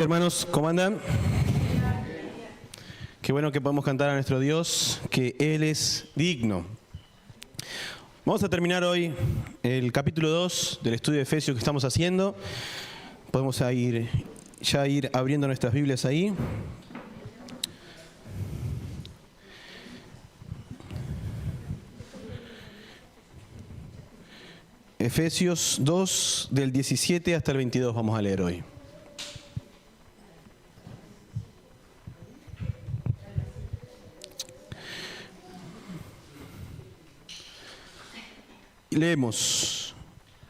Hermanos, ¿cómo andan? Qué bueno que podemos cantar a nuestro Dios, que Él es digno. Vamos a terminar hoy el capítulo 2 del estudio de Efesios que estamos haciendo. Podemos ir abriendo nuestras Biblias ahí. Efesios 2, del 17 hasta el 22 vamos a leer hoy. Leemos: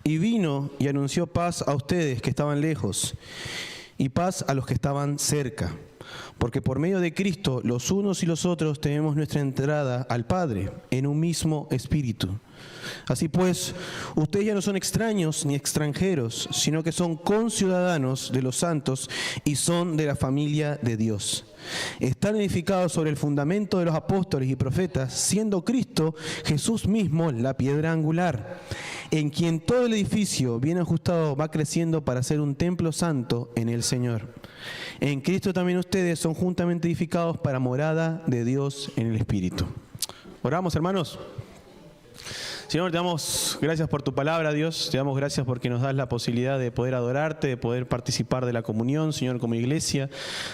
y vino y anunció paz a ustedes que estaban lejos, y paz a los que estaban cerca, porque por medio de Cristo los unos y los otros tenemos nuestra entrada al Padre en un mismo espíritu. Así pues, ustedes ya no son extraños ni extranjeros, sino que son conciudadanos de los santos y son de la familia de Dios. Están edificados sobre el fundamento de los apóstoles y profetas, siendo Cristo Jesús mismo la piedra angular, en quien todo el edificio bien ajustado va creciendo para ser un templo santo en el Señor. En Cristo también ustedes son juntamente edificados para morada de Dios en el Espíritu. Oramos, hermanos. Señor, te damos gracias por tu palabra, Dios. Te damos gracias porque nos das la posibilidad de poder adorarte, de poder participar de la comunión, Señor, como iglesia,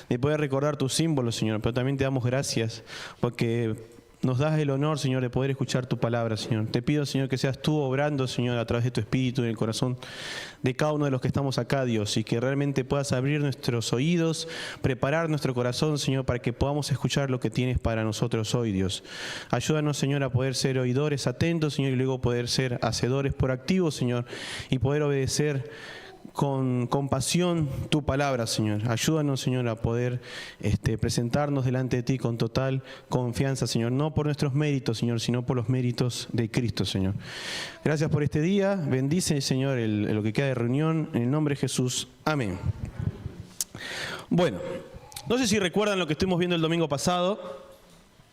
de poder recordar tus símbolos, Señor. Pero también te damos gracias porque nos das el honor, Señor, de poder escuchar tu palabra, Señor. Te pido, Señor, que seas tú obrando, Señor, a través de tu Espíritu en el corazón de cada uno de los que estamos acá, Dios, y que realmente puedas abrir nuestros oídos, preparar nuestro corazón, Señor, para que podamos escuchar lo que tienes para nosotros hoy, Dios. Ayúdanos, Señor, a poder ser oidores atentos, Señor, y luego poder ser hacedores proactivos, Señor, y poder obedecer con compasión tu palabra, Señor. Ayúdanos, Señor, a poder presentarnos delante de ti con total confianza, Señor. No por nuestros méritos, Señor, sino por los méritos de Cristo, Señor. Gracias por este día. Bendice, Señor, lo que queda de reunión. En el nombre de Jesús. Amén. Bueno, no sé si recuerdan lo que estuvimos viendo el domingo pasado.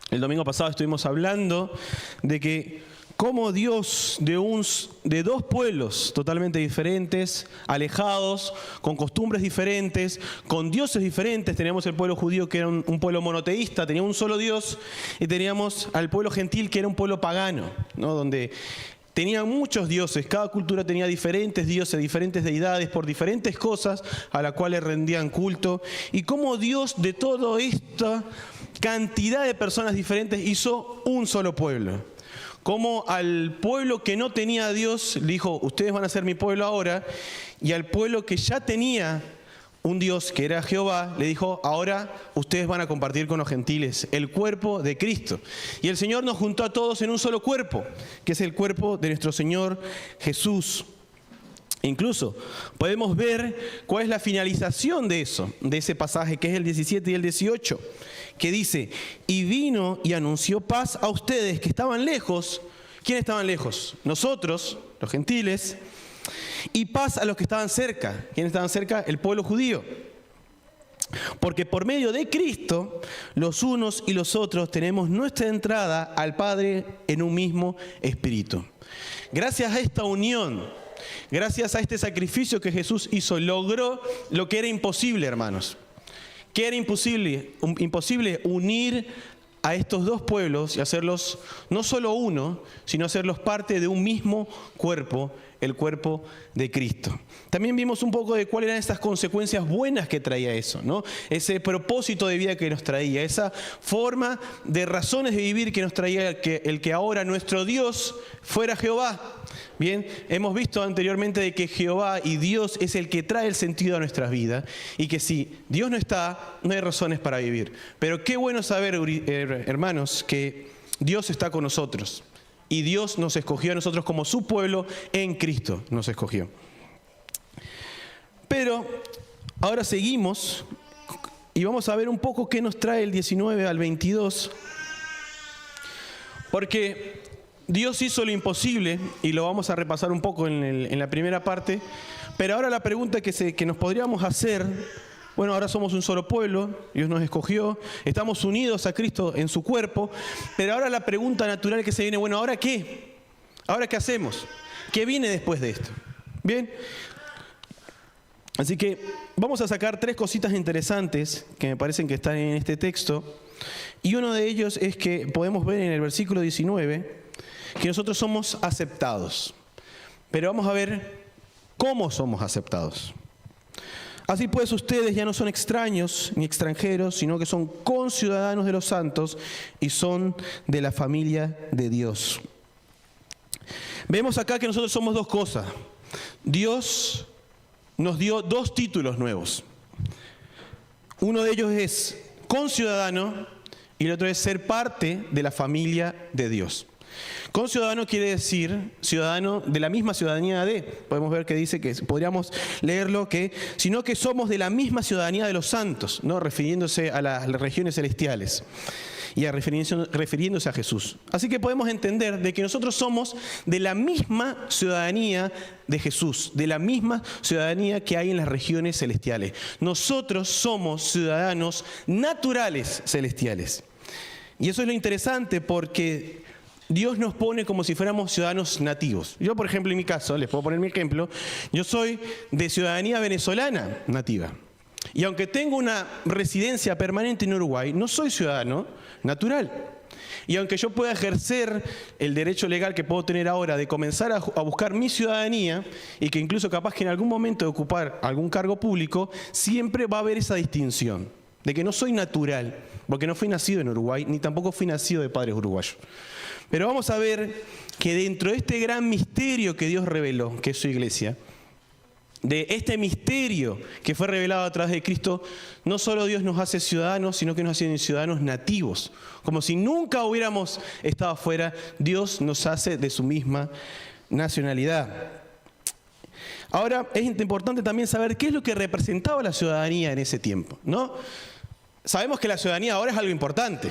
El domingo pasado estuvimos hablando de que cómo Dios de dos pueblos totalmente diferentes, alejados, con costumbres diferentes, con dioses diferentes. Teníamos el pueblo judío que era un pueblo monoteísta, tenía un solo Dios, y teníamos al pueblo gentil que era un pueblo pagano, ¿no? Donde tenían muchos dioses, cada cultura tenía diferentes dioses, diferentes deidades por diferentes cosas a las cuales rendían culto. Y cómo Dios de toda esta cantidad de personas diferentes hizo un solo pueblo. Como al pueblo que no tenía a Dios le dijo: ustedes van a ser mi pueblo ahora, y al pueblo que ya tenía un Dios que era Jehová le dijo: ahora ustedes van a compartir con los gentiles el cuerpo de Cristo. Y el Señor nos juntó a todos en un solo cuerpo, que es el cuerpo de nuestro Señor Jesús. Incluso podemos ver cuál es la finalización de eso, de ese pasaje, que es el 17 y el 18, que dice: y vino y anunció paz a ustedes que estaban lejos. ¿Quiénes estaban lejos? Nosotros, los gentiles. Y paz a los que estaban cerca. ¿Quiénes estaban cerca? El pueblo judío. Porque por medio de Cristo, los unos y los otros tenemos nuestra entrada al Padre en un mismo espíritu. Gracias a esta unión, gracias a este sacrificio que Jesús hizo, logró lo que era imposible, hermanos. Que era imposible unir a estos dos pueblos y hacerlos no solo uno, sino hacerlos parte de un mismo cuerpo, el cuerpo de Cristo. También vimos un poco de cuáles eran estas consecuencias buenas que traía eso, ¿no? Ese propósito de vida que nos traía, esa forma de razones de vivir que nos traía el que ahora nuestro Dios fuera Jehová. Bien, hemos visto anteriormente de que Jehová y Dios es el que trae el sentido a nuestras vidas, y que si Dios no está, no hay razones para vivir. Pero qué bueno saber, hermanos, que Dios está con nosotros. Y Dios nos escogió a nosotros como su pueblo, en Cristo nos escogió. Pero ahora seguimos y vamos a ver un poco qué nos trae el 19 al 22. Porque Dios hizo lo imposible, y lo vamos a repasar un poco en la primera parte. Pero ahora la pregunta que nos podríamos hacer: bueno, ahora somos un solo pueblo, Dios nos escogió, estamos unidos a Cristo en su cuerpo, pero ahora la pregunta natural que se viene: bueno, ¿ahora qué? ¿Ahora qué hacemos? ¿Qué viene después de esto? Bien, Así que vamos a sacar 3 cositas interesantes que me parecen que están en este texto. Y uno de ellos es que podemos ver en el versículo 19 que nosotros somos aceptados. Pero vamos a ver cómo somos aceptados. Así pues, ustedes ya no son extraños ni extranjeros, sino que son conciudadanos de los santos y son de la familia de Dios. Vemos acá que nosotros somos 2 cosas. Dios nos dio 2 títulos nuevos. Uno de ellos es conciudadano y el otro es ser parte de la familia de Dios. Conciudadano quiere decir ciudadano de la misma ciudadanía de. Podemos ver que dice que podríamos leerlo que, sino que somos de la misma ciudadanía de los santos, ¿no? Refiriéndose a las regiones celestiales y refiriéndose a Jesús. Así que podemos entender de que nosotros somos de la misma ciudadanía de Jesús, de la misma ciudadanía que hay en las regiones celestiales. Nosotros somos ciudadanos naturales celestiales. Y eso es lo interesante porque Dios nos pone como si fuéramos ciudadanos nativos. Yo, por ejemplo, en mi caso, les puedo poner mi ejemplo, yo soy de ciudadanía venezolana nativa. Y aunque tengo una residencia permanente en Uruguay, no soy ciudadano natural. Y aunque yo pueda ejercer el derecho legal que puedo tener ahora de comenzar a buscar mi ciudadanía, y que incluso capaz que en algún momento de ocupar algún cargo público, siempre va a haber esa distinción de que no soy natural, porque no fui nacido en Uruguay, ni tampoco fui nacido de padres uruguayos. Pero vamos a ver que dentro de este gran misterio que Dios reveló, que es su iglesia, de este misterio que fue revelado a través de Cristo, no solo Dios nos hace ciudadanos, sino que nos hace ciudadanos nativos. Como si nunca hubiéramos estado afuera, Dios nos hace de su misma nacionalidad. Ahora, es importante también saber qué es lo que representaba la ciudadanía en ese tiempo, ¿no? Sabemos que la ciudadanía ahora es algo importante.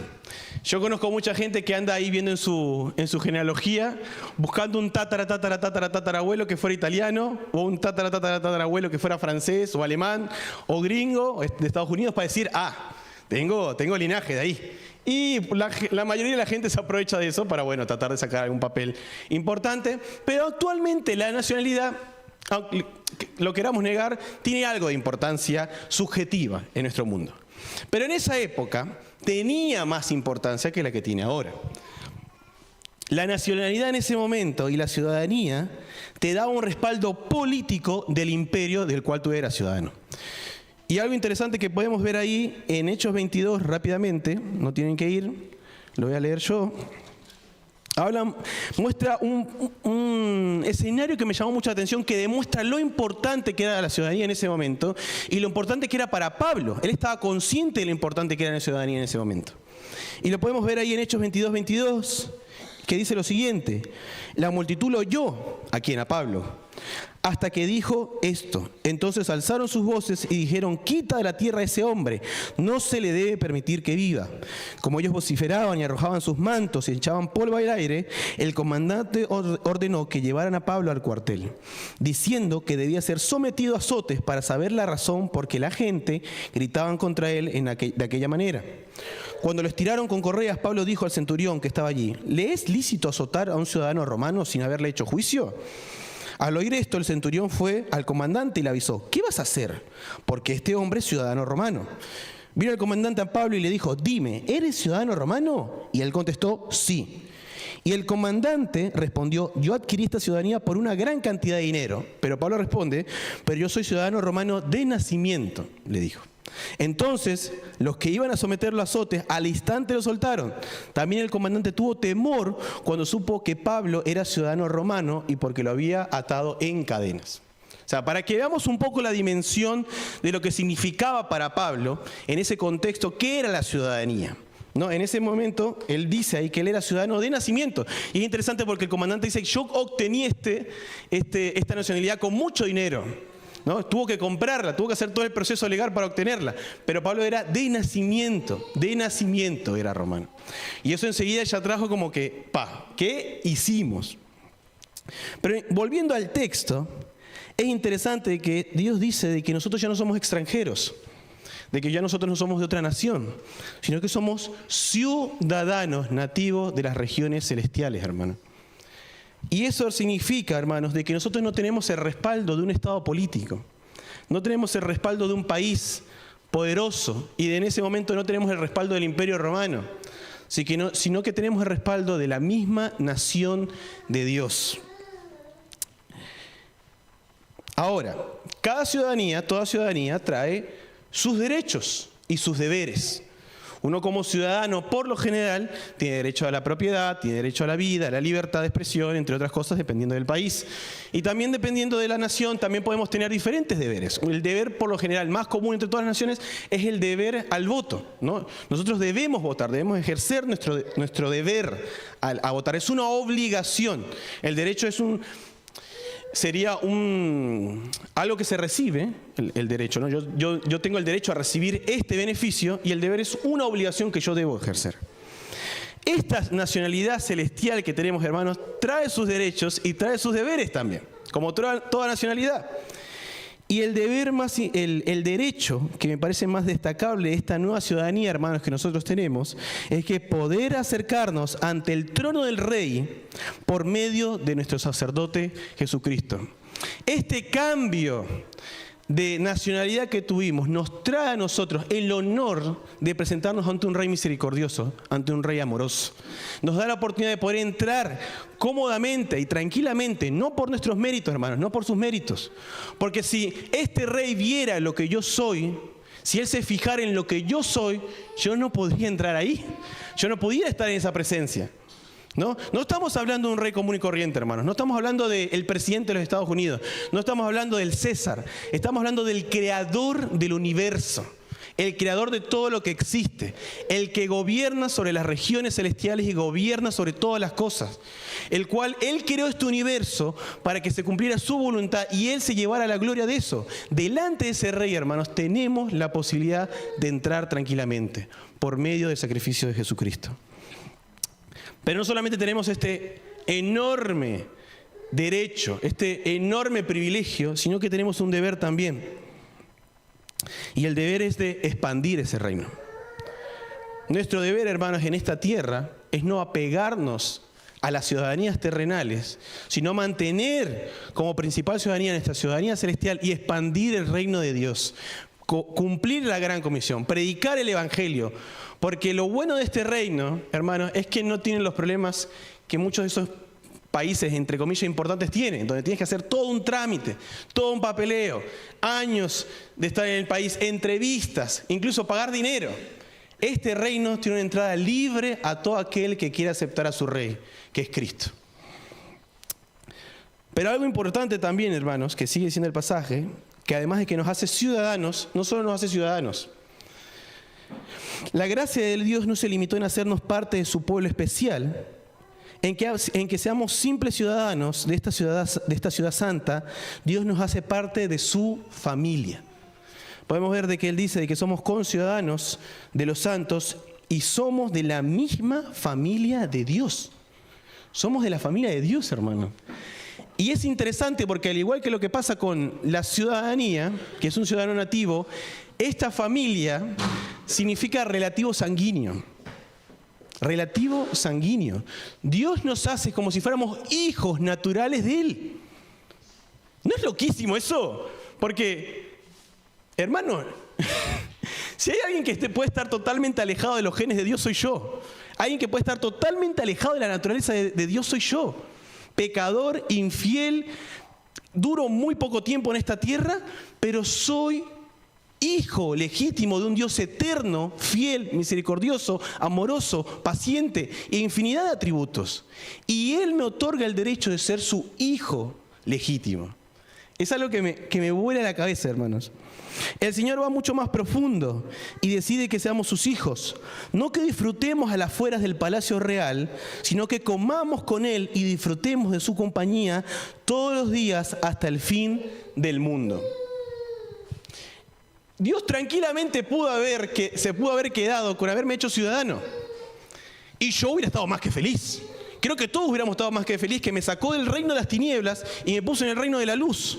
Yo conozco mucha gente que anda ahí viendo en su genealogía, buscando un tatarabuelo que fuera italiano, o un tatarabuelo que fuera francés, o alemán, o gringo, de Estados Unidos, para decir, tengo linaje de ahí. Y la mayoría de la gente se aprovecha de eso para, tratar de sacar algún papel importante. Pero actualmente la nacionalidad, aunque lo queramos negar, tiene algo de importancia subjetiva en nuestro mundo. Pero en esa época tenía más importancia que la que tiene ahora. La nacionalidad en ese momento y la ciudadanía te daba un respaldo político del imperio del cual tú eras ciudadano. Y algo interesante que podemos ver ahí en Hechos 22 rápidamente, no tienen que ir, lo voy a leer yo. Muestra un escenario que me llamó mucha atención, que demuestra lo importante que era la ciudadanía en ese momento y lo importante que era para Pablo. Él estaba consciente de lo importante que era la ciudadanía en ese momento. Y lo podemos ver ahí en Hechos 22, que dice lo siguiente: la multitud lo oyó, ¿a quién? A Pablo, hasta que dijo esto. Entonces alzaron sus voces y dijeron: quita de la tierra a ese hombre, no se le debe permitir que viva. Como ellos vociferaban y arrojaban sus mantos y echaban polvo al aire, el comandante ordenó que llevaran a Pablo al cuartel, diciendo que debía ser sometido a azotes para saber la razón por qué la gente gritaban contra él de aquella manera. Cuando lo estiraron con correas, Pablo dijo al centurión que estaba allí: ¿le es lícito azotar a un ciudadano romano sin haberle hecho juicio? Al oír esto, el centurión fue al comandante y le avisó: ¿qué vas a hacer? Porque este hombre es ciudadano romano. Vino el comandante a Pablo y le dijo: dime, ¿eres ciudadano romano? Y él contestó: sí. Y el comandante respondió: yo adquirí esta ciudadanía por una gran cantidad de dinero. Pero Pablo responde: pero yo soy ciudadano romano de nacimiento, le dijo. Entonces los que iban a someterlo a azotes al instante lo soltaron. También el comandante tuvo temor cuando supo que Pablo era ciudadano romano y porque lo había atado en cadenas. O sea, para que veamos un poco la dimensión de lo que significaba para Pablo en ese contexto, ¿qué era la ciudadanía? ¿No? En ese momento él dice ahí que él era ciudadano de nacimiento. Y es interesante porque el comandante dice: yo obtení esta nacionalidad con mucho dinero, ¿no? Tuvo que comprarla, tuvo que hacer todo el proceso legal para obtenerla. Pero Pablo era de nacimiento era romano. Y eso enseguida ya trajo como que, ¿qué hicimos? Pero volviendo al texto, es interesante que Dios dice de que nosotros ya no somos extranjeros, de que ya nosotros no somos de otra nación, sino que somos ciudadanos nativos de las regiones celestiales, hermano. Y eso significa, hermanos, de que nosotros no tenemos el respaldo de un estado político. no tenemos el respaldo de un país poderoso y en ese momento no tenemos el respaldo del Imperio Romano, sino que tenemos el respaldo de la misma nación de Dios. Ahora, toda ciudadanía trae sus derechos y sus deberes. Uno como ciudadano, por lo general, tiene derecho a la propiedad, tiene derecho a la vida, a la libertad de expresión, entre otras cosas, dependiendo del país. Y también dependiendo de la nación, también podemos tener diferentes deberes. El deber, por lo general, más común entre todas las naciones, es el deber al voto, ¿no? Nosotros debemos votar, debemos ejercer nuestro deber a votar. Es una obligación. El derecho sería algo que se recibe, el derecho, ¿no? Yo tengo el derecho a recibir este beneficio y el deber es una obligación que yo debo ejercer. Esta nacionalidad celestial que tenemos, hermanos, trae sus derechos y trae sus deberes también, como toda nacionalidad. Y el derecho que me parece más destacable de esta nueva ciudadanía, hermanos, que nosotros tenemos, es que poder acercarnos ante el trono del Rey por medio de nuestro sacerdote Jesucristo. Este cambio de nacionalidad que tuvimos nos trae a nosotros el honor de presentarnos ante un Rey misericordioso, ante un Rey amoroso. Nos da la oportunidad de poder entrar cómodamente y tranquilamente, no por nuestros méritos, hermanos, no por sus méritos. Porque si este Rey viera lo que yo soy, si Él se fijara en lo que yo soy, yo no podría entrar ahí. Yo no pudiera estar en esa presencia. No estamos hablando de un rey común y corriente, hermanos. No estamos hablando del presidente de los Estados Unidos. No estamos hablando del César. Estamos hablando del creador del universo. El creador de todo lo que existe. El que gobierna sobre las regiones celestiales y gobierna sobre todas las cosas. El cual Él creó este universo para que se cumpliera su voluntad y Él se llevara la gloria de eso. Delante de ese rey, hermanos, tenemos la posibilidad de entrar tranquilamente por medio del sacrificio de Jesucristo. Pero no solamente tenemos este enorme derecho, este enorme privilegio, sino que tenemos un deber también. Y el deber es de expandir ese reino. Nuestro deber, hermanos, en esta tierra es no apegarnos a las ciudadanías terrenales, sino mantener como principal ciudadanía nuestra ciudadanía celestial y expandir el reino de Dios. Cumplir la gran comisión, predicar el evangelio, porque lo bueno de este reino, hermanos, es que no tienen los problemas que muchos de esos países, entre comillas, importantes tienen, donde tienes que hacer todo un trámite, todo un papeleo, años de estar en el país, entrevistas, incluso pagar dinero. Este reino tiene una entrada libre a todo aquel que quiera aceptar a su rey, que es Cristo. Pero algo importante también, hermanos, que sigue diciendo el pasaje, que además de que nos hace ciudadanos, no solo nos hace ciudadanos. La gracia de Dios no se limitó en hacernos parte de su pueblo especial, en que seamos simples ciudadanos de esta ciudad santa. Dios nos hace parte de su familia. Podemos ver de que Él dice de que somos conciudadanos de los santos y somos de la misma familia de Dios. Somos de la familia de Dios, hermano. Y es interesante porque al igual que lo que pasa con la ciudadanía, que es un ciudadano nativo, esta familia significa relativo sanguíneo. Relativo sanguíneo. Dios nos hace como si fuéramos hijos naturales de Él. ¿No es loquísimo eso? Porque, hermano, si hay alguien que puede estar totalmente alejado de los genes de Dios, soy yo. Alguien que puede estar totalmente alejado de la naturaleza de Dios, soy yo. Pecador, infiel, duro muy poco tiempo en esta tierra, pero soy hijo legítimo de un Dios eterno, fiel, misericordioso, amoroso, paciente e infinidad de atributos. Y Él me otorga el derecho de ser su hijo legítimo. Es algo que me vuela la cabeza, hermanos. El Señor va mucho más profundo y decide que seamos sus hijos. No que disfrutemos a las afueras del palacio real, sino que comamos con Él y disfrutemos de su compañía todos los días hasta el fin del mundo. Dios tranquilamente se pudo haber quedado con haberme hecho ciudadano. Y yo hubiera estado más que feliz. Creo que todos hubiéramos estado más que feliz, que me sacó del reino de las tinieblas y me puso en el reino de la luz.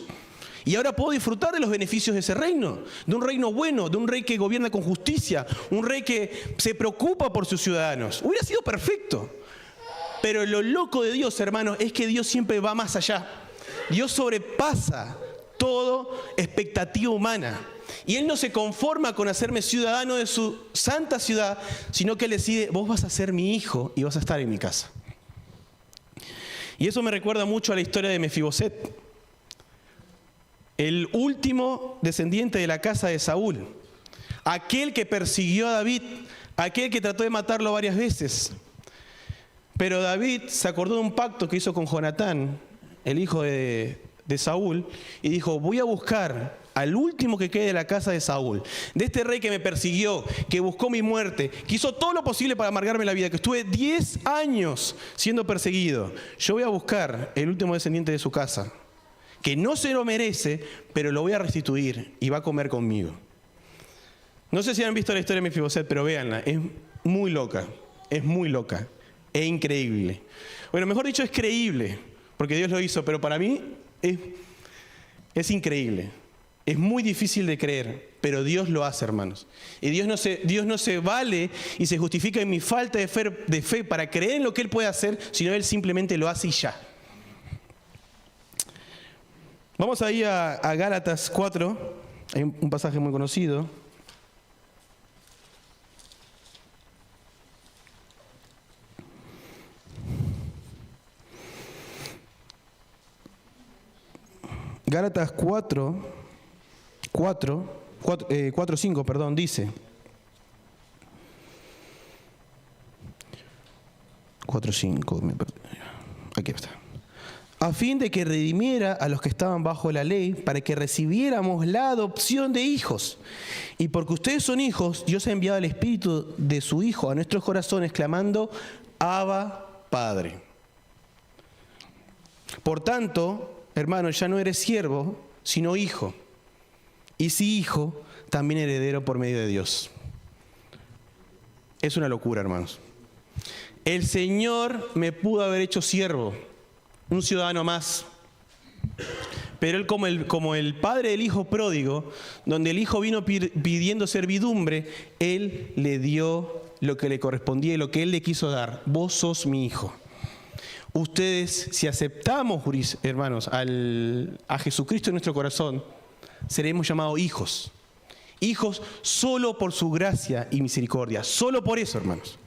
Y ahora puedo disfrutar de los beneficios de ese reino, de un reino bueno, de un rey que gobierna con justicia, un rey que se preocupa por sus ciudadanos. Hubiera sido perfecto. Pero lo loco de Dios, hermanos, es que Dios siempre va más allá. Dios sobrepasa todo expectativa humana. Y Él no se conforma con hacerme ciudadano de su santa ciudad, sino que Él decide, vos vas a ser mi hijo y vas a estar en mi casa. Y eso me recuerda mucho a la historia de Mefiboset, el último descendiente de la casa de Saúl, aquel que persiguió a David, aquel que trató de matarlo varias veces. Pero David se acordó de un pacto que hizo con Jonatán, el hijo de Saúl, y dijo, voy a buscar al último que quede de la casa de Saúl, de este rey que me persiguió, que buscó mi muerte, que hizo todo lo posible para amargarme la vida, que estuve 10 años siendo perseguido. Yo voy a buscar el último descendiente de su casa, que no se lo merece, pero lo voy a restituir y va a comer conmigo. No sé si han visto la historia de Mefiboset, pero véanla, es muy loca, es increíble. Bueno, mejor dicho, es creíble, porque Dios lo hizo, pero para mí es increíble. Es muy difícil de creer, pero Dios lo hace, hermanos. Y Dios no se vale y se justifica en mi falta de fe para creer en lo que Él puede hacer, sino Él simplemente lo hace y ya. Vamos ahí a Gálatas 4, hay un pasaje muy conocido. Gálatas 4:5, perdón, dice. 4:5, aquí está. A fin de que redimiera a los que estaban bajo la ley, para que recibiéramos la adopción de hijos. Y porque ustedes son hijos, Dios ha enviado el Espíritu de su Hijo a nuestros corazones, clamando, Abba, Padre. Por tanto, hermano, ya no eres siervo, sino hijo. Y si hijo, también heredero por medio de Dios. Es una locura, hermanos. El Señor me pudo haber hecho siervo, un ciudadano más. Pero Él, como el padre del hijo pródigo, donde el hijo vino pidiendo servidumbre, Él le dio lo que le correspondía y lo que Él le quiso dar. Vos sos mi hijo. Ustedes, si aceptamos, hermanos, a Jesucristo en nuestro corazón, seremos llamados hijos. Hijos solo por su gracia y misericordia. Solo por eso, hermanos.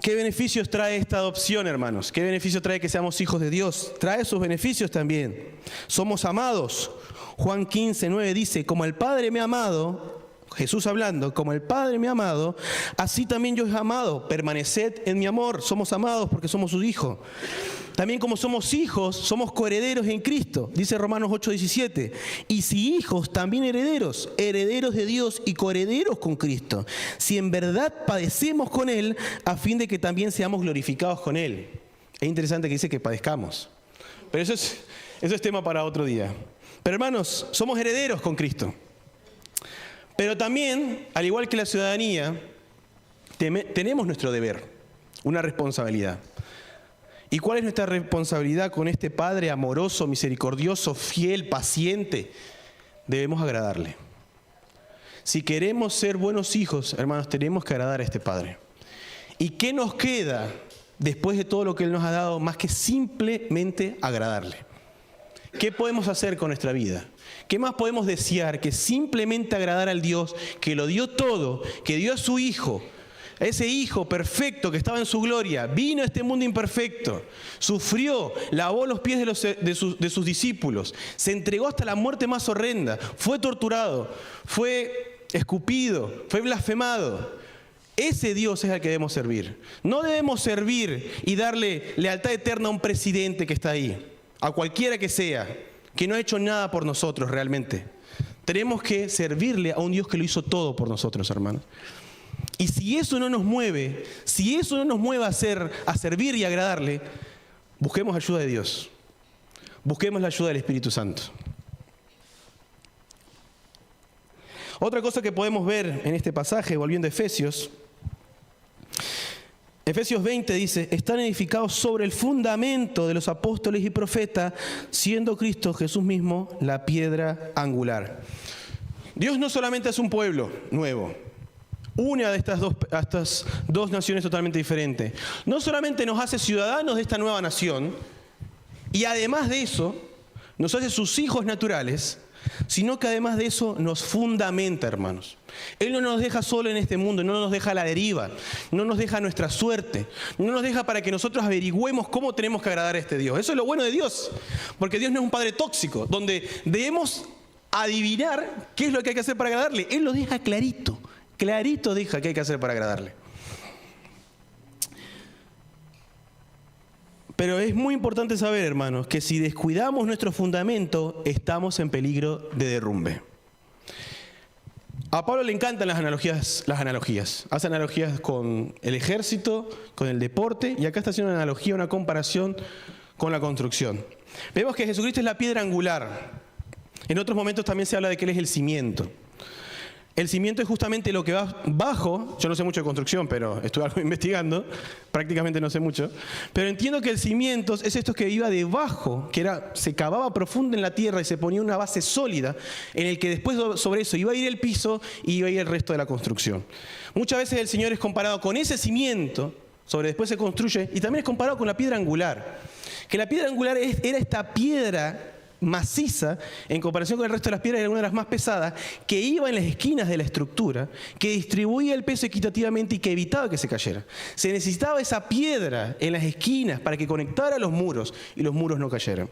¿Qué beneficios trae esta adopción, hermanos? ¿Qué beneficio trae que seamos hijos de Dios? Trae sus beneficios también. Somos amados. Juan 15:9 dice, como el Padre me ha amado, Jesús hablando, como el Padre me ha amado, así también yo os he amado. Permaneced en mi amor. Somos amados porque somos sus hijos. También como somos hijos, somos coherederos en Cristo. Dice Romanos 8:17. Y si hijos, también herederos. Herederos de Dios y coherederos con Cristo. Si en verdad padecemos con Él, a fin de que también seamos glorificados con Él. Es interesante que dice que padezcamos. Pero eso es tema para otro día. Pero hermanos, somos herederos con Cristo. Pero también, al igual que la ciudadanía, tenemos nuestro deber, una responsabilidad. ¿Y cuál es nuestra responsabilidad con este Padre amoroso, misericordioso, fiel, paciente? Debemos agradarle. Si queremos ser buenos hijos, hermanos, tenemos que agradar a este Padre. ¿Y qué nos queda después de todo lo que Él nos ha dado más que simplemente agradarle? ¿Qué podemos hacer con nuestra vida? ¿Qué más podemos desear que simplemente agradar al Dios que lo dio todo, que dio a su Hijo? Ese Hijo perfecto que estaba en su gloria, vino a este mundo imperfecto, sufrió, lavó los pies de sus discípulos, se entregó hasta la muerte más horrenda, fue torturado, fue escupido, fue blasfemado. Ese Dios es al que debemos servir. No debemos servir y darle lealtad eterna a un presidente que está ahí, a cualquiera que sea, que no ha hecho nada por nosotros realmente. Tenemos que servirle a un Dios que lo hizo todo por nosotros, hermanos. Y si eso no nos mueve, a servir y agradarle, busquemos ayuda de Dios. Busquemos la ayuda del Espíritu Santo. Otra cosa que podemos ver en este pasaje, volviendo a Efesios 20 dice, están edificados sobre el fundamento de los apóstoles y profetas, siendo Cristo Jesús mismo la piedra angular. Dios no solamente hace un pueblo nuevo, una de estas dos naciones totalmente diferentes. No solamente nos hace ciudadanos de esta nueva nación, Y además de eso, nos hace sus hijos naturales, sino que además de eso nos fundamenta, hermanos. Él no nos deja solo en este mundo, no nos deja a la deriva, no nos deja a nuestra suerte, no nos deja para que nosotros averigüemos cómo tenemos que agradar a este Dios. Eso es lo bueno de Dios, porque Dios no es un padre tóxico, donde debemos adivinar qué es lo que hay que hacer para agradarle. Él lo deja clarito, clarito deja qué hay que hacer para agradarle. Pero es muy importante saber, hermanos, que si descuidamos nuestro fundamento, estamos en peligro de derrumbe. A Pablo le encantan las analogías. Hace analogías con el ejército, con el deporte, y acá está haciendo una analogía, una comparación con la construcción. Vemos que Jesucristo es la piedra angular. En otros momentos también se habla de que Él es el cimiento. El cimiento es justamente lo que va bajo. Yo no sé mucho de construcción, pero estuve algo investigando. Prácticamente no sé mucho. Pero entiendo que el cimiento es esto que iba debajo, se cavaba profundo en la tierra y se ponía una base sólida en el que después sobre eso iba a ir el piso y iba a ir el resto de la construcción. Muchas veces el Señor es comparado con ese cimiento, sobre después se construye, y también es comparado con la piedra angular. Que la piedra angular era esta piedra maciza, en comparación con el resto de las piedras, era una de las más pesadas, que iba en las esquinas de la estructura, que distribuía el peso equitativamente y que evitaba que se cayera. Se necesitaba esa piedra en las esquinas para que conectara los muros y los muros no cayeran.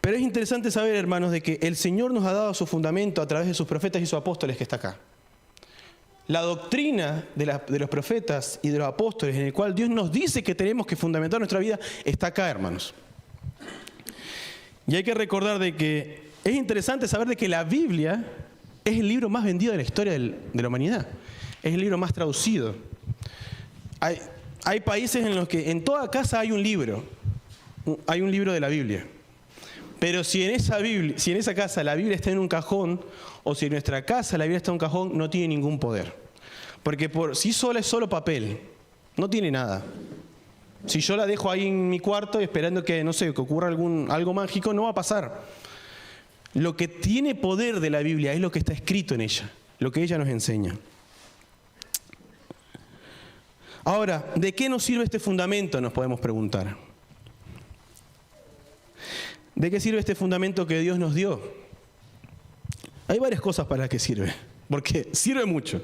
Pero es interesante saber, hermanos, de que el Señor nos ha dado su fundamento a través de sus profetas y sus apóstoles que está acá. La doctrina de los profetas y de los apóstoles, en el cual Dios nos dice que tenemos que fundamentar nuestra vida, está acá, hermanos. Y hay que recordar de que es interesante saber de que la Biblia es el libro más vendido de la historia de la humanidad. Es el libro más traducido. Hay países en los que en toda casa hay un libro de la Biblia. Pero si en esa casa la Biblia está en un cajón, o si en nuestra casa la Biblia está en un cajón, no tiene ningún poder. Porque por sí sola es solo papel, no tiene nada. Si yo la dejo ahí en mi cuarto esperando que, no sé, que ocurra algo mágico, no va a pasar. Lo que tiene poder de la Biblia es lo que está escrito en ella, lo que ella nos enseña. Ahora, ¿de qué nos sirve este fundamento? Nos podemos preguntar. ¿De qué sirve este fundamento que Dios nos dio? Hay varias cosas para las que sirve, porque sirve mucho.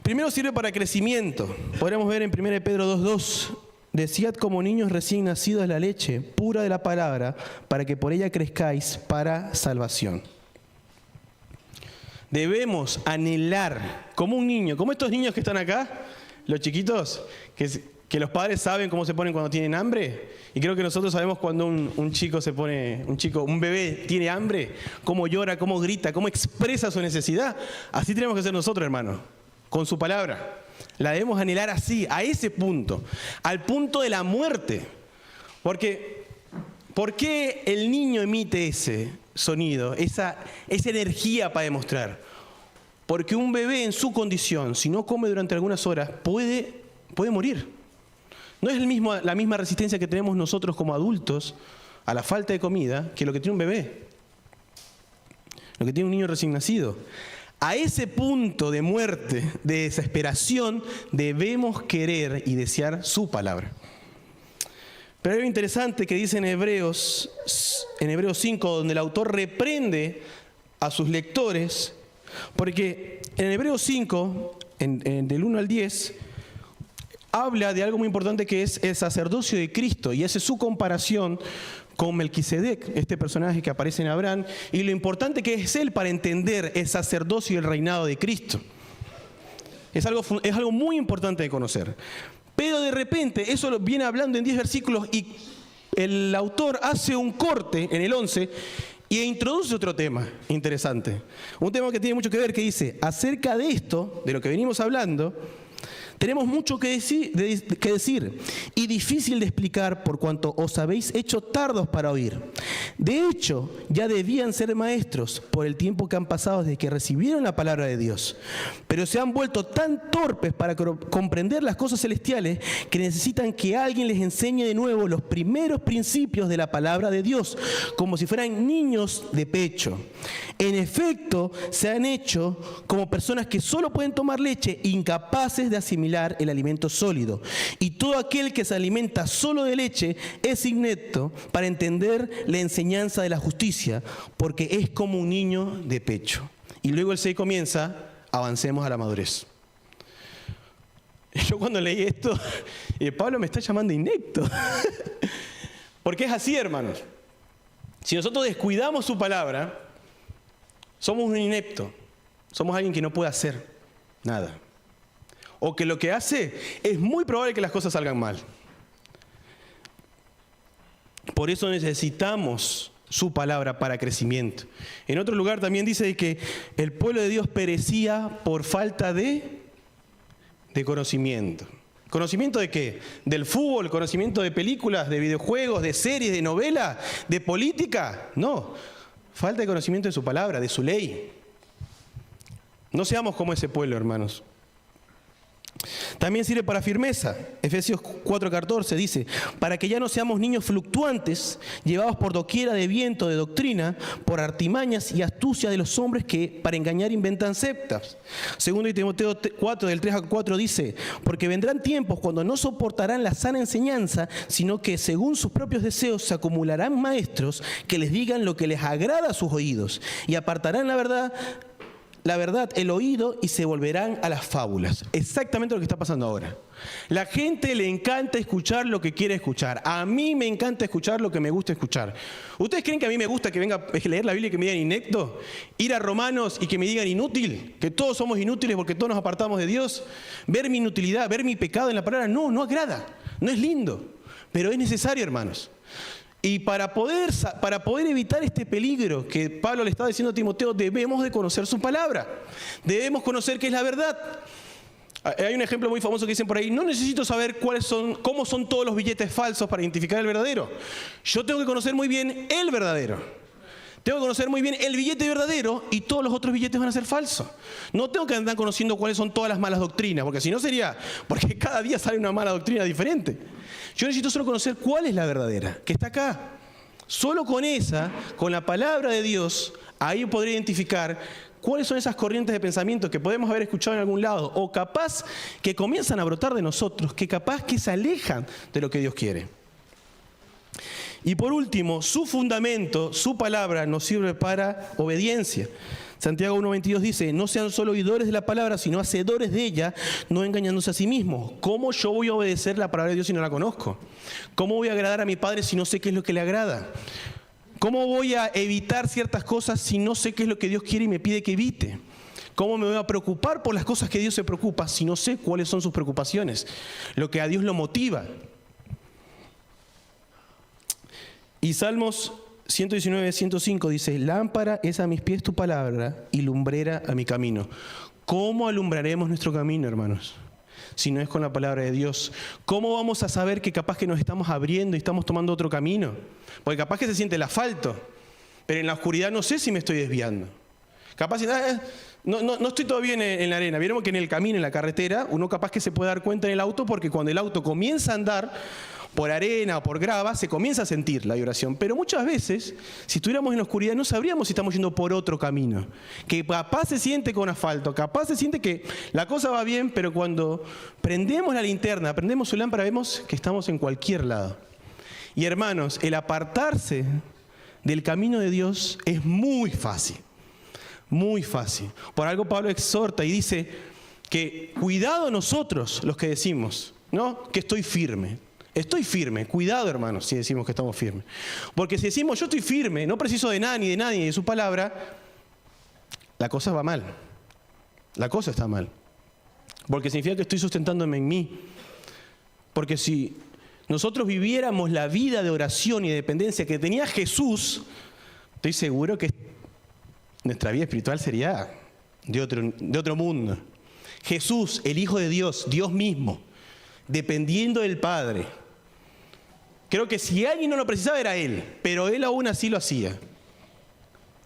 Primero sirve para crecimiento. Podríamos ver en 1 Pedro 2:2, decíad como niños recién nacidos la leche pura de la palabra, para que por ella crezcáis para salvación. Debemos anhelar, como un niño, como estos niños que están acá, los chiquitos, que los padres saben cómo se ponen cuando tienen hambre, y creo que nosotros sabemos cuando un bebé tiene hambre, cómo llora, cómo grita, cómo expresa su necesidad. Así tenemos que ser nosotros, hermanos, con su palabra. La debemos anhelar así, a ese punto, al punto de la muerte. Porque, ¿por qué el niño emite ese sonido, esa energía para demostrar? Porque un bebé en su condición, si no come durante algunas horas, puede morir. No es la misma resistencia que tenemos nosotros como adultos a la falta de comida que lo que tiene un bebé, lo que tiene un niño recién nacido. A ese punto de muerte, de desesperación, debemos querer y desear su palabra. Pero hay algo interesante que dice en Hebreos 5, donde el autor reprende a sus lectores, porque en Hebreos 5, del 1 al 10, habla de algo muy importante que es el sacerdocio de Cristo, y hace su comparación con Melquisedec, este personaje que aparece en Abraham, y lo importante que es él para entender el sacerdocio y el reinado de Cristo. Es algo muy importante de conocer. Pero de repente, eso lo viene hablando en 10 versículos, y el autor hace un corte en el 11 e introduce otro tema interesante. Un tema que tiene mucho que ver, que dice, acerca de esto, de lo que venimos hablando, tenemos mucho que decir y difícil de explicar por cuanto os habéis hecho tardos para oír. De hecho, ya debían ser maestros por el tiempo que han pasado desde que recibieron la palabra de Dios. Pero se han vuelto tan torpes para comprender las cosas celestiales que necesitan que alguien les enseñe de nuevo los primeros principios de la palabra de Dios, como si fueran niños de pecho. En efecto, se han hecho como personas que solo pueden tomar leche, incapaces de asimilar el alimento sólido. Y todo aquel que se alimenta solo de leche es inepto para entender la enseñanza de la justicia, porque es como un niño de pecho. Y luego el 6 comienza, avancemos a la madurez. Yo cuando leí esto, Pablo me está llamando inepto. Porque es así, hermanos. Si nosotros descuidamos su palabra, somos un inepto. Somos alguien que no puede hacer nada. O que lo que hace es muy probable que las cosas salgan mal. Por eso necesitamos su palabra para crecimiento. En otro lugar también dice que el pueblo de Dios perecía por falta de conocimiento. ¿Conocimiento de qué? ¿Del fútbol? ¿Conocimiento de películas, de videojuegos, de series, de novelas, de política? No. Falta de conocimiento de su palabra, de su ley. No seamos como ese pueblo, hermanos. También sirve para firmeza. Efesios 4:14 dice, para que ya no seamos niños fluctuantes, llevados por doquiera de viento de doctrina, por artimañas y astucia de los hombres que para engañar inventan sectas. Segundo de Timoteo 4, del 3 al 4 dice, porque vendrán tiempos cuando no soportarán la sana enseñanza, sino que según sus propios deseos se acumularán maestros que les digan lo que les agrada a sus oídos y apartarán la verdad, el oído, y se volverán a las fábulas. Exactamente lo que está pasando ahora. La gente le encanta escuchar lo que quiere escuchar. A mí me encanta escuchar lo que me gusta escuchar. ¿Ustedes creen que a mí me gusta que venga a leer la Biblia y que me digan inepto? Ir a Romanos y que me digan inútil, que todos somos inútiles porque todos nos apartamos de Dios. Ver mi inutilidad, ver mi pecado en la palabra, no agrada, no es lindo, pero es necesario, hermanos. Y para poder evitar este peligro que Pablo le estaba diciendo a Timoteo, debemos de conocer su palabra. Debemos conocer qué es la verdad. Hay un ejemplo muy famoso que dicen por ahí, no necesito saber cómo son todos los billetes falsos para identificar el verdadero. Yo tengo que conocer muy bien el verdadero. Tengo que conocer muy bien el billete verdadero y todos los otros billetes van a ser falsos. No tengo que andar conociendo cuáles son todas las malas doctrinas, porque si no sería, porque cada día sale una mala doctrina diferente. Yo necesito solo conocer cuál es la verdadera, que está acá. Solo con esa, con la palabra de Dios, ahí podré identificar cuáles son esas corrientes de pensamiento que podemos haber escuchado en algún lado, o capaz que comienzan a brotar de nosotros, que capaz que se alejan de lo que Dios quiere. Y por último, su fundamento, su palabra, nos sirve para obediencia. Santiago 1:22 dice, no sean solo oidores de la palabra, sino hacedores de ella, no engañándose a sí mismos. ¿Cómo yo voy a obedecer la palabra de Dios si no la conozco? ¿Cómo voy a agradar a mi Padre si no sé qué es lo que le agrada? ¿Cómo voy a evitar ciertas cosas si no sé qué es lo que Dios quiere y me pide que evite? ¿Cómo me voy a preocupar por las cosas que Dios se preocupa si no sé cuáles son sus preocupaciones? Lo que a Dios lo motiva. Y Salmos 119:105 dice, lámpara es a mis pies tu palabra y lumbrera a mi camino. ¿Cómo alumbraremos nuestro camino, hermanos? Si no es con la palabra de Dios. ¿Cómo vamos a saber que capaz que nos estamos abriendo y estamos tomando otro camino? Porque capaz que se siente el asfalto, pero en la oscuridad no sé si me estoy desviando. Capaz no estoy todavía en la arena. Vieron que en el camino, en la carretera, uno capaz que se puede dar cuenta en el auto, porque cuando el auto comienza a andar por arena o por grava, se comienza a sentir la vibración. Pero muchas veces, si estuviéramos en la oscuridad, no sabríamos si estamos yendo por otro camino. Que capaz se siente con asfalto, capaz se siente que la cosa va bien, pero cuando prendemos la linterna, prendemos su lámpara, vemos que estamos en cualquier lado. Y hermanos, el apartarse del camino de Dios es muy fácil. Muy fácil. Por algo Pablo exhorta y dice que cuidado nosotros los que decimos, ¿no? Que estoy firme. Estoy firme. Cuidado, hermanos, si decimos que estamos firmes. Porque si decimos yo estoy firme, no preciso de nada ni de nadie ni de su palabra, la cosa va mal. La cosa está mal. Porque significa que estoy sustentándome en mí. Porque si nosotros viviéramos la vida de oración y de dependencia que tenía Jesús, estoy seguro que nuestra vida espiritual sería de otro mundo. Jesús, el Hijo de Dios, Dios mismo, dependiendo del Padre, Creo que si alguien no lo precisaba era él, pero él aún así lo hacía.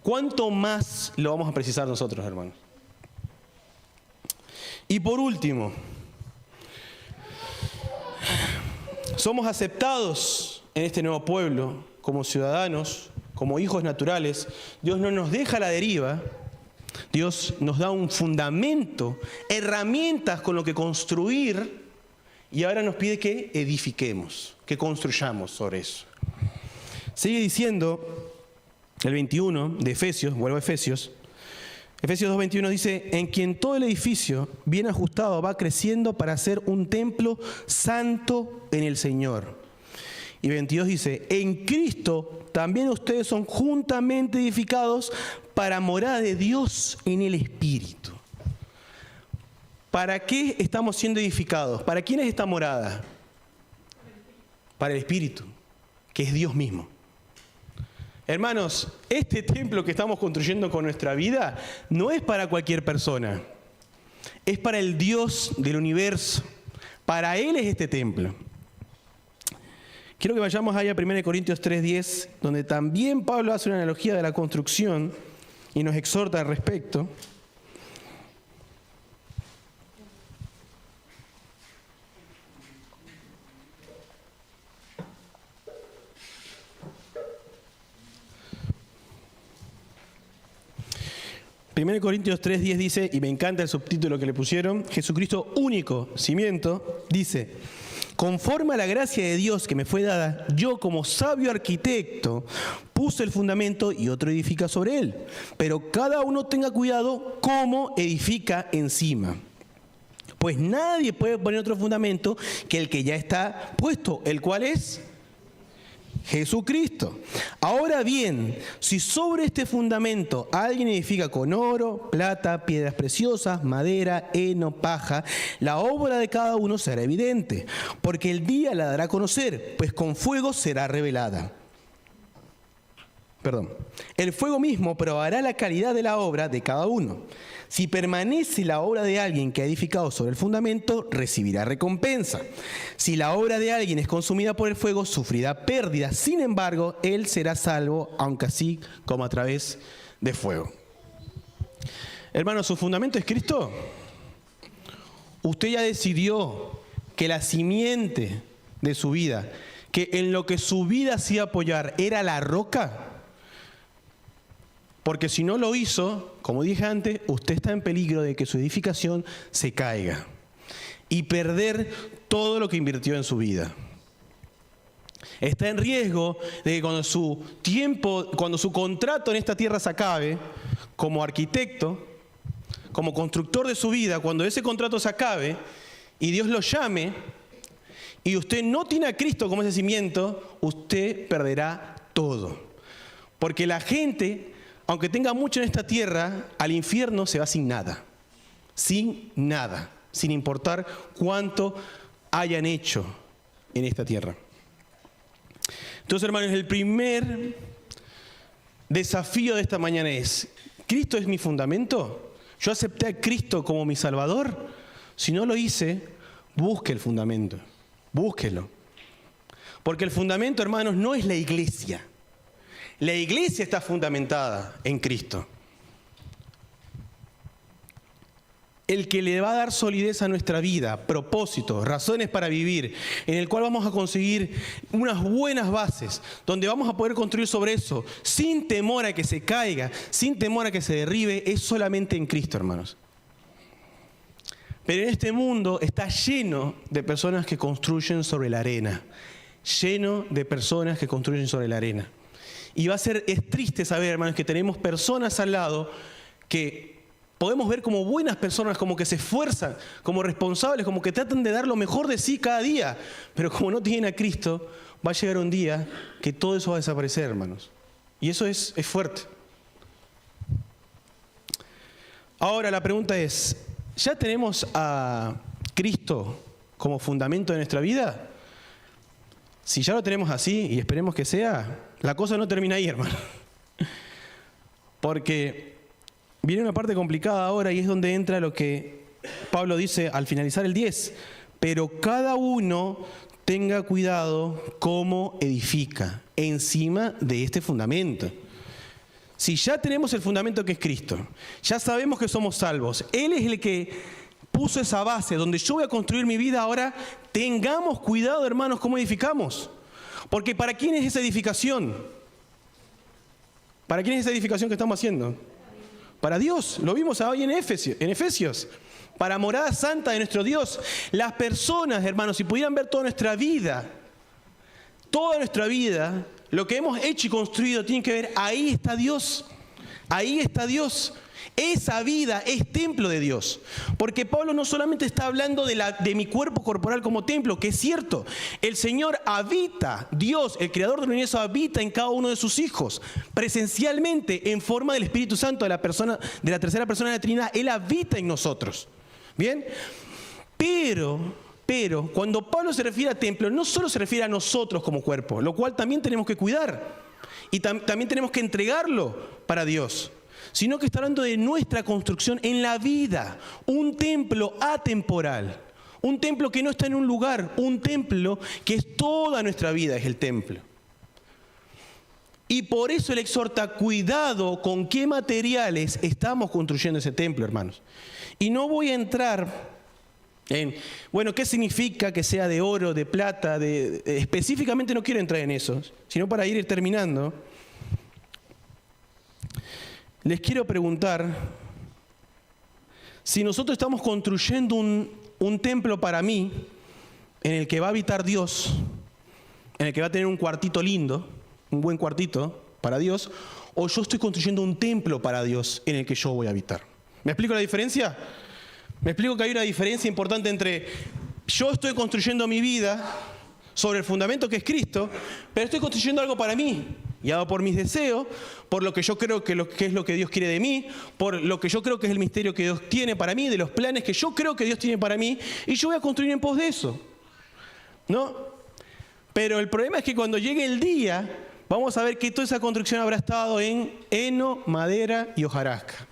¿Cuánto más lo vamos a precisar nosotros, hermanos? Y por último, somos aceptados en este nuevo pueblo como ciudadanos, como hijos naturales. Dios no nos deja a la deriva. Dios nos da un fundamento, herramientas con lo que construir, y ahora nos pide que edifiquemos, que construyamos sobre eso. Sigue diciendo el 21 de Efesios, vuelvo a Efesios 2:21 dice, en quien todo el edificio bien ajustado va creciendo para ser un templo santo en el Señor. Y 22 dice, en Cristo también ustedes son juntamente edificados para morada de Dios en el Espíritu. ¿Para qué estamos siendo edificados? ¿Para quién es esta morada? Para el Espíritu, que es Dios mismo. Hermanos, este templo que estamos construyendo con nuestra vida no es para cualquier persona. Es para el Dios del universo. Para Él es este templo. Quiero que vayamos ahí a 1 Corintios 3:10, donde también Pablo hace una analogía de la construcción y nos exhorta al respecto. Primero Corintios 3:10 dice, y me encanta el subtítulo que le pusieron, Jesucristo único cimiento, dice, conforme a la gracia de Dios que me fue dada, yo como sabio arquitecto puse el fundamento y otro edifica sobre él. Pero cada uno tenga cuidado cómo edifica encima. Pues nadie puede poner otro fundamento que el que ya está puesto, el cual es Jesucristo. Ahora bien, si sobre este fundamento alguien edifica con oro, plata, piedras preciosas, madera, heno, paja, la obra de cada uno será evidente, porque el día la dará a conocer, pues con fuego será revelada. El fuego mismo probará la calidad de la obra de cada uno. Si permanece la obra de alguien que ha edificado sobre el fundamento, recibirá recompensa. Si la obra de alguien es consumida por el fuego, sufrirá pérdida. Sin embargo, él será salvo, aunque así como a través de fuego. Hermanos, ¿su fundamento es Cristo? Usted ya decidió que la simiente de su vida, que en lo que su vida se iba a apoyar era la roca. Porque si no lo hizo, como dije antes, usted está en peligro de que su edificación se caiga y perder todo lo que invirtió en su vida. Está en riesgo de que cuando su contrato en esta tierra se acabe, como arquitecto, como constructor de su vida, cuando ese contrato se acabe y Dios lo llame y usted no tiene a Cristo como ese cimiento, usted perderá todo. Porque la gente, aunque tenga mucho en esta tierra, al infierno se va sin nada, sin importar cuánto hayan hecho en esta tierra. Entonces, hermanos, el primer desafío de esta mañana es, ¿Cristo es mi fundamento? ¿Yo acepté a Cristo como mi Salvador? Si no lo hice, busque el fundamento, búsquelo. Porque el fundamento, hermanos, no es la iglesia. La iglesia está fundamentada en Cristo. El que le va a dar solidez a nuestra vida, propósitos, razones para vivir, en el cual vamos a conseguir unas buenas bases, donde vamos a poder construir sobre eso, sin temor a que se caiga, sin temor a que se derribe, es solamente en Cristo, hermanos. Pero en este mundo está lleno de personas que construyen sobre la arena, lleno de personas que construyen sobre la arena. Y es triste saber, hermanos, que tenemos personas al lado que podemos ver como buenas personas, como que se esfuerzan, como responsables, como que tratan de dar lo mejor de sí cada día. Pero como no tienen a Cristo, va a llegar un día que todo eso va a desaparecer, hermanos. Y eso es fuerte. Ahora la pregunta es, ¿ya tenemos a Cristo como fundamento de nuestra vida? Si ya lo tenemos así, y esperemos que sea, la cosa no termina ahí, hermano. Porque viene una parte complicada ahora y es donde entra lo que Pablo dice al finalizar el 10. Pero cada uno tenga cuidado cómo edifica encima de este fundamento. Si ya tenemos el fundamento que es Cristo, ya sabemos que somos salvos, Él es el que puso esa base donde yo voy a construir mi vida. Ahora tengamos cuidado, hermanos, cómo edificamos. Porque ¿para quién es esa edificación? ¿Para quién es esa edificación que estamos haciendo? Para Dios. Lo vimos hoy en Efesios. Para morada santa de nuestro Dios. Las personas, hermanos, si pudieran ver toda nuestra vida, lo que hemos hecho y construido, tienen que ver, ahí está Dios. Ahí está Dios. Esa vida es templo de Dios. Porque Pablo no solamente está hablando de mi cuerpo corporal como templo, que es cierto. El Señor habita, Dios, el Creador del universo, habita en cada uno de sus hijos. Presencialmente, en forma del Espíritu Santo, de la tercera persona de la Trinidad. Él habita en nosotros. ¿Bien? Pero cuando Pablo se refiere a templo, no solo se refiere a nosotros como cuerpo, lo cual también tenemos que cuidar. Y también tenemos que entregarlo para Dios. Sino que está hablando de nuestra construcción en la vida. Un templo atemporal. Un templo que no está en un lugar. Un templo que es toda nuestra vida, es el templo. Y por eso Él exhorta, cuidado con qué materiales estamos construyendo ese templo, hermanos. Y no voy a entrar en, ¿qué significa que sea de oro, de plata? Específicamente no quiero entrar en eso, sino para ir terminando. Les quiero preguntar, si nosotros estamos construyendo un templo para mí, en el que va a habitar Dios, en el que va a tener un cuartito lindo, un buen cuartito para Dios, o yo estoy construyendo un templo para Dios en el que yo voy a habitar. ¿Me explico la diferencia? Me explico que hay una diferencia importante entre yo estoy construyendo mi vida sobre el fundamento que es Cristo, pero estoy construyendo algo para mí, guiado por mis deseos, por lo que yo creo que es lo que Dios quiere de mí, por lo que yo creo que es el misterio que Dios tiene para mí, de los planes que yo creo que Dios tiene para mí, y yo voy a construir en pos de eso, ¿no? Pero el problema es que cuando llegue el día, vamos a ver que toda esa construcción habrá estado en heno, madera y hojarasca.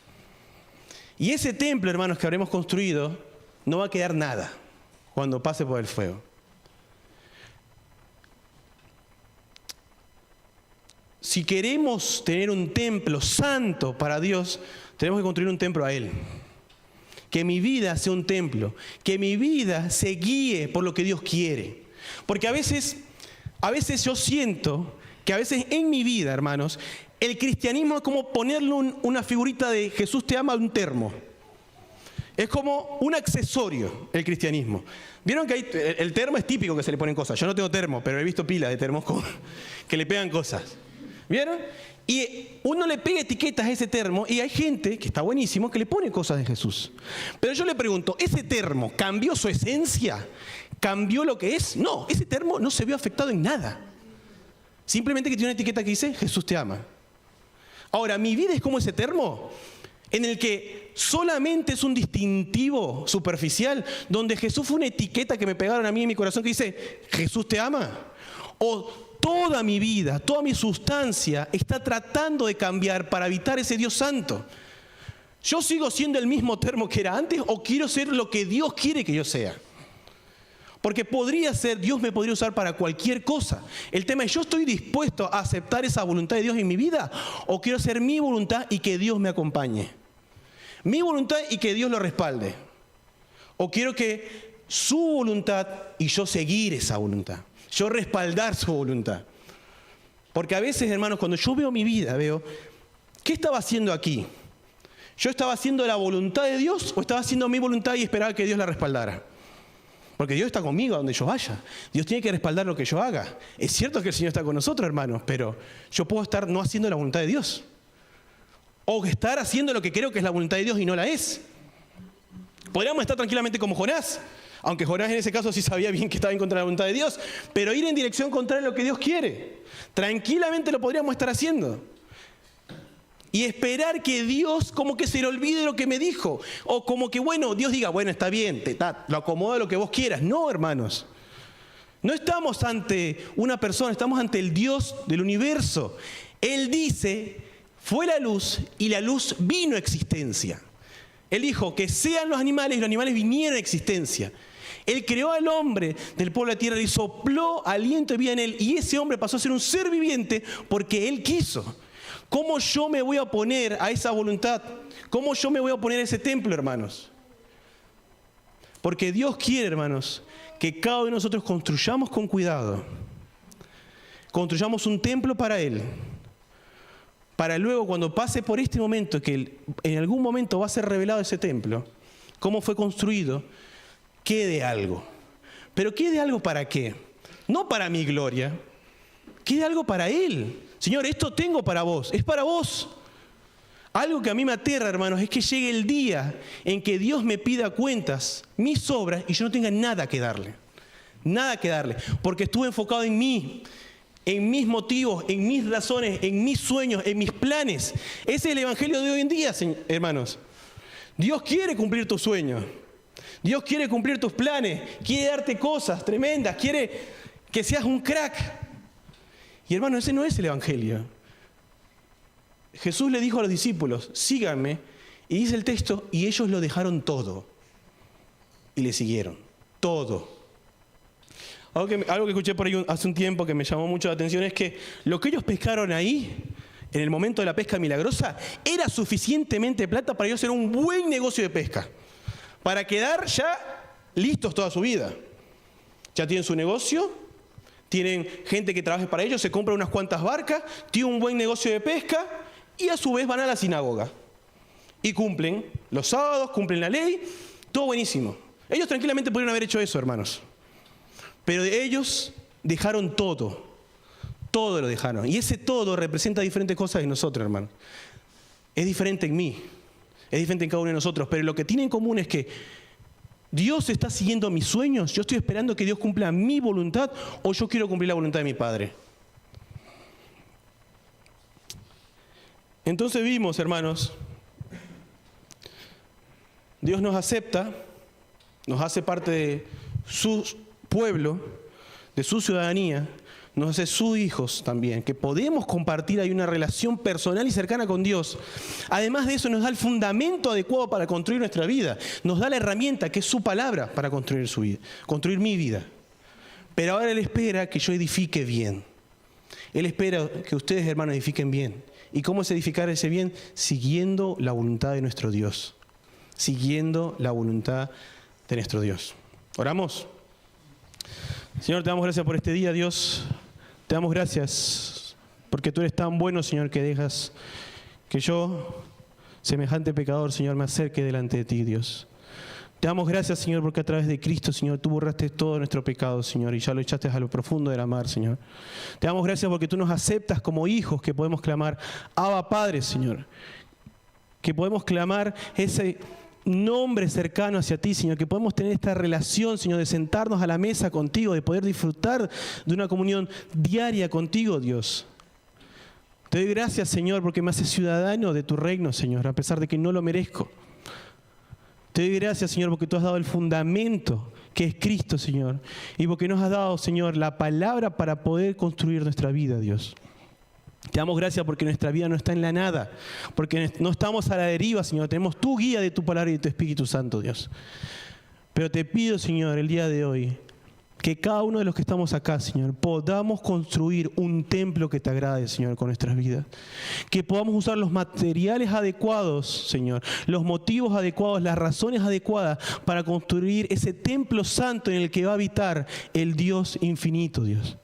Y ese templo, hermanos, que habremos construido, no va a quedar nada cuando pase por el fuego. Si queremos tener un templo santo para Dios, tenemos que construir un templo a Él. Que mi vida sea un templo, que mi vida se guíe por lo que Dios quiere. Porque a veces yo siento que a veces en mi vida, hermanos, el cristianismo es como ponerle una figurita de Jesús te ama a un termo. Es como un accesorio el cristianismo. Vieron que el termo es típico que se le ponen cosas. Yo no tengo termo, pero he visto pilas de termos que le pegan cosas. ¿Vieron? Y uno le pega etiquetas a ese termo y hay gente, que está buenísimo, que le pone cosas de Jesús. Pero yo le pregunto, ¿ese termo cambió su esencia? ¿Cambió lo que es? No, ese termo no se vio afectado en nada. Simplemente que tiene una etiqueta que dice, Jesús te ama. Ahora, mi vida es como ese termo, en el que solamente es un distintivo superficial, donde Jesús fue una etiqueta que me pegaron a mí en mi corazón que dice, Jesús te ama. O toda mi vida, toda mi sustancia está tratando de cambiar para evitar ese Dios santo. ¿Yo sigo siendo el mismo termo que era antes o quiero ser lo que Dios quiere que yo sea? Porque Dios me podría usar para cualquier cosa. El tema es, ¿yo estoy dispuesto a aceptar esa voluntad de Dios en mi vida? ¿O quiero hacer mi voluntad y que Dios me acompañe? Mi voluntad y que Dios lo respalde. ¿O quiero que su voluntad y yo seguir esa voluntad? Yo respaldar su voluntad. Porque a veces, hermanos, cuando yo veo mi vida, ¿qué estaba haciendo aquí? ¿Yo estaba haciendo la voluntad de Dios o estaba haciendo mi voluntad y esperaba que Dios la respaldara? Porque Dios está conmigo a donde yo vaya. Dios tiene que respaldar lo que yo haga. Es cierto que el Señor está con nosotros, hermanos, pero yo puedo estar no haciendo la voluntad de Dios. O estar haciendo lo que creo que es la voluntad de Dios y no la es. Podríamos estar tranquilamente como Jonás, aunque Jonás en ese caso sí sabía bien que estaba en contra de la voluntad de Dios, pero ir en dirección contraria a lo que Dios quiere. Tranquilamente lo podríamos estar haciendo. Y esperar que Dios como que se le olvide lo que me dijo. O como que, Dios diga, está bien, lo acomoda lo que vos quieras. No, hermanos. No estamos ante una persona, estamos ante el Dios del universo. Él dice, fue la luz y la luz vino a existencia. Él dijo que sean los animales y los animales vinieron a existencia. Él creó al hombre del polvo de la tierra y sopló aliento de vida en él. Y ese hombre pasó a ser un ser viviente porque Él quiso. ¿Cómo yo me voy a oponer a esa voluntad? ¿Cómo yo me voy a oponer a ese templo, hermanos? Porque Dios quiere, hermanos, que cada uno de nosotros construyamos con cuidado. Construyamos un templo para Él. Para luego, cuando pase por este momento, que en algún momento va a ser revelado ese templo, cómo fue construido, quede algo. Pero quede algo ¿para qué? No para mi gloria. Quede algo para Él. Señor, esto tengo para vos. Es para vos. Algo que a mí me aterra, hermanos, es que llegue el día en que Dios me pida cuentas, mis obras, y yo no tenga nada que darle. Nada que darle. Porque estuve enfocado en mí, en mis motivos, en mis razones, en mis sueños, en mis planes. Ese es el evangelio de hoy en día, hermanos. Dios quiere cumplir tus sueños. Dios quiere cumplir tus planes. Quiere darte cosas tremendas. Quiere que seas un crack. Y hermano, ese no es el evangelio. Jesús le dijo a los discípulos, síganme, y dice el texto, y ellos lo dejaron todo. Y le siguieron. Todo. Algo que escuché por ahí hace un tiempo que me llamó mucho la atención es que lo que ellos pescaron ahí, en el momento de la pesca milagrosa, era suficientemente plata para ellos hacer un buen negocio de pesca. Para quedar ya listos toda su vida. Ya tienen su negocio, tienen gente que trabaje para ellos, se compran unas cuantas barcas, tienen un buen negocio de pesca y a su vez van a la sinagoga. Y cumplen los sábados, cumplen la ley, todo buenísimo. Ellos tranquilamente podrían haber hecho eso, hermanos. Pero ellos dejaron todo. Todo lo dejaron. Y ese todo representa diferentes cosas en nosotros, hermano. Es diferente en mí. Es diferente en cada uno de nosotros. Pero lo que tiene en común es que Dios está siguiendo mis sueños. Yo estoy esperando que Dios cumpla mi voluntad o yo quiero cumplir la voluntad de mi Padre. Entonces vimos, hermanos, Dios nos acepta, nos hace parte de su pueblo, de su ciudadanía, nos hace sus hijos también, que podemos compartir ahí una relación personal y cercana con Dios. Además de eso, nos da el fundamento adecuado para construir nuestra vida. Nos da la herramienta, que es su palabra, para construir su vida, construir mi vida. Pero ahora Él espera que yo edifique bien. Él espera que ustedes, hermanos, edifiquen bien. ¿Y cómo es edificar ese bien? Siguiendo la voluntad de nuestro Dios. Siguiendo la voluntad de nuestro Dios. ¿Oramos? Señor, te damos gracias por este día, Dios. Te damos gracias porque tú eres tan bueno, Señor, que dejas que yo, semejante pecador, Señor, me acerque delante de ti, Dios. Te damos gracias, Señor, porque a través de Cristo, Señor, tú borraste todo nuestro pecado, Señor, y ya lo echaste a lo profundo de la mar, Señor. Te damos gracias porque tú nos aceptas como hijos que podemos clamar, Abba Padre, Señor. Que podemos clamar ese nombre cercano hacia ti, Señor, que podemos tener esta relación, Señor, de sentarnos a la mesa contigo, de poder disfrutar de una comunión diaria contigo, Dios. Te doy gracias, Señor, porque me haces ciudadano de tu reino, Señor, a pesar de que no lo merezco. Te doy gracias, Señor, porque tú has dado el fundamento que es Cristo, Señor, y porque nos has dado, Señor, la palabra para poder construir nuestra vida, Dios. Te damos gracias porque nuestra vida no está en la nada, porque no estamos a la deriva, Señor. Tenemos tu guía de tu palabra y de tu Espíritu Santo, Dios. Pero te pido, Señor, el día de hoy, que cada uno de los que estamos acá, Señor, podamos construir un templo que te agrade, Señor, con nuestras vidas. Que podamos usar los materiales adecuados, Señor, los motivos adecuados, las razones adecuadas para construir ese templo santo en el que va a habitar el Dios infinito, Dios.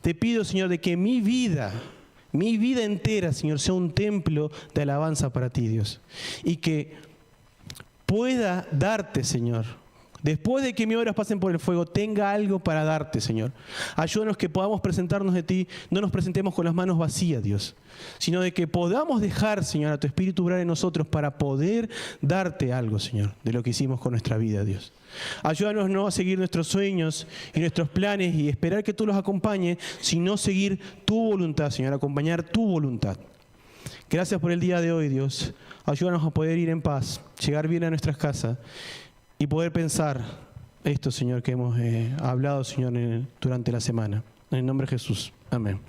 Te pido, Señor, de que mi vida entera, Señor, sea un templo de alabanza para ti, Dios. Y que pueda darte, Señor, después de que mis obras pasen por el fuego, tenga algo para darte, Señor. Ayúdanos que podamos presentarnos de ti, no nos presentemos con las manos vacías, Dios, sino de que podamos dejar, Señor, a tu Espíritu obrar en nosotros para poder darte algo, Señor, de lo que hicimos con nuestra vida, Dios. Ayúdanos no a seguir nuestros sueños y nuestros planes y esperar que tú los acompañes, sino seguir tu voluntad, Señor, acompañar tu voluntad. Gracias por el día de hoy, Dios. Ayúdanos a poder ir en paz, llegar bien a nuestras casas y poder pensar esto, Señor, que hemos hablado, Señor, durante la semana. En el nombre de Jesús. Amén.